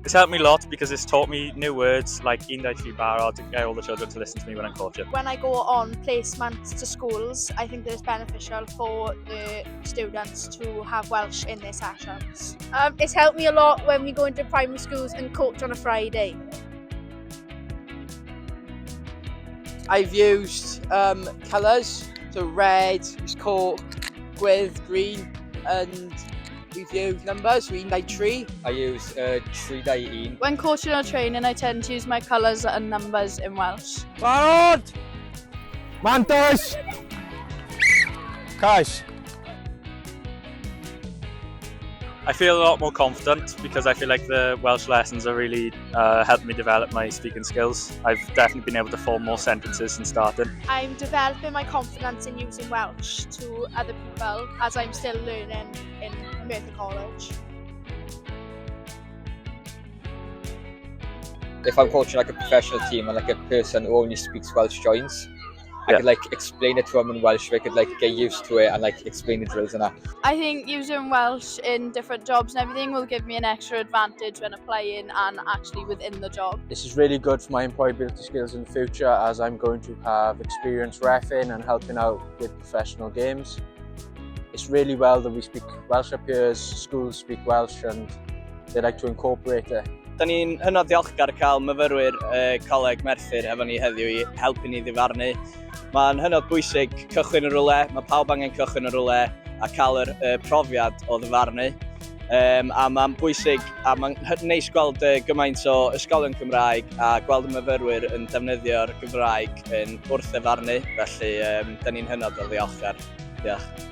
It's helped me a lot because it's taught me new words like gyda'r, to get all the children to listen to me when I'm coaching. When I go on placements to schools, I think that it's beneficial for the students to have Welsh in their sessions. It's helped me a lot when we go into primary schools and coach on a Friday. I've used colours, so red, cork, gwych, green, and we've used numbers, we like tree. I use 3-1. When coaching or training, I tend to use my colours and numbers in Welsh. Barod! Mantos! Cais. I feel a lot more confident because I feel like the Welsh lessons are really helping me develop my speaking skills. I've definitely been able to form more sentences since starting. I'm developing my confidence in using Welsh to other people as I'm still learning in Merthyr College. If I'm coaching like a professional team and like a person who only speaks Welsh joins, I could like explain it to them in Welsh. I could like get used to it and like explain the drills and that. I think using Welsh in different jobs and everything will give me an extra advantage when applying and actually within the job. This is really good for my employability skills in the future as I'm going to have experience reffing and helping out with professional games. It's really well that we speak Welsh up here, schools speak Welsh and they like to incorporate it. Da ni'n hynod ddiolchgar cael myfyrwyr Coleg Merthyr efo ni heddiw i helpu ni ddifarnu. Mae'n hynod bwysig cychwyn y rwle, mae pawb angen cychwyn y rwle a cael yr profiad o ddifarnu. A mae'n bwysig, a mae'n neis gweld gymaint o ysgolion Gymraeg a gweld y myfyrwyr yn defnyddio'r Gymraeg wrth ddifarnu, felly da ni'n hynod o ddiolchgar. Diolch.